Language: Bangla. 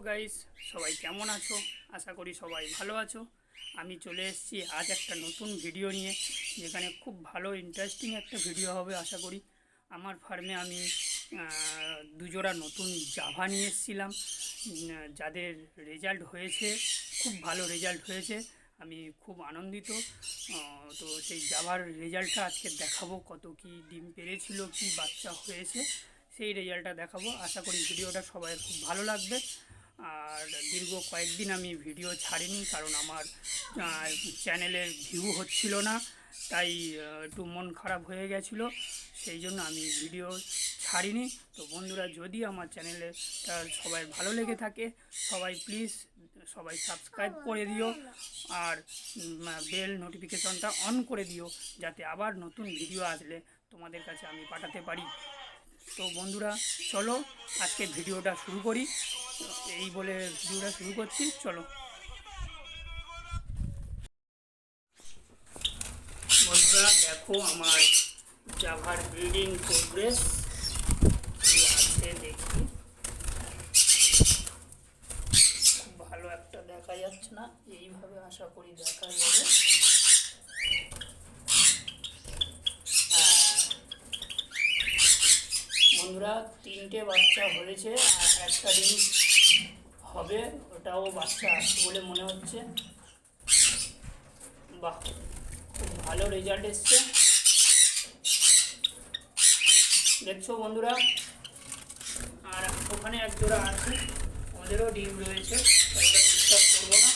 গাইস, সবাই কেমন আছো? আশা করি সবাই ভালো আছো। আমি চলে এসেছি আজ একটা নতুন ভিডিও নিয়ে, যেখানে খুব ভালো ইন্টারেস্টিং একটা ভিডিও হবে আশা করি। আমার ফার্মে আমি দুজোড়া নতুন জাভা নিয়ে এসেছিলাম, যাদের রেজাল্ট হয়েছে, খুব ভালো রেজাল্ট হয়েছে। আমি খুব আনন্দিত। তো সেই জাভার রেজাল্টটা আজকে দেখাবো, কত কি ডিম পেড়েছিল, কি বাচ্চা হয়েছে, সেই রেজাল্টটা দেখাবো। আশা করি ভিডিওটা সবাই খুব ভালো লাগবে। আর দীর্ঘ কয়েকদিন আমি ভিডিও ছাড়িনি, কারণ আমার চ্যানেলের ভিউ হচ্ছিল না, তাই একটু মন খারাপ হয়ে গেছিলো, সেই জন্য আমি ভিডিও ছাড়িনি। তো বন্ধুরা, যদি আমার চ্যানেলটা সবাই ভালো লেগে থাকে, সবাই প্লিজ সবাই সাবস্ক্রাইব করে দিও, আর বেল নোটিফিকেশনটা অন করে দিও, যাতে আবার নতুন ভিডিও আসলে তোমাদের কাছে আমি পাঠাতে পারি। তো বন্ধুরা, চলো আজকে ভিডিওটা শুরু করি। এই বলে ভিডিওটা শুরু করছি, চলো। বন্ধুরা দেখো, আমার জাভার ব্রিডিং প্রোগ্রেস আছে, দেখি। খুব ভালো একটা দেখা যাচ্ছে না, এইভাবে আশা করি দেখা যাবে। বন্ধুরা, 3টে বাচ্চা হয়েছে আর একটা ডিম হবে, ওটাও বাচ্চা আসছে বলে মনে হচ্ছে। বাহ, খুব ভালো রেজাল্ট এসছে, দেখছো বন্ধুরা। আর ওখানে এক জোড়া আছে, ওদেরও ডিম রয়েছে, ওটা ডিস্টার্ব করবো না।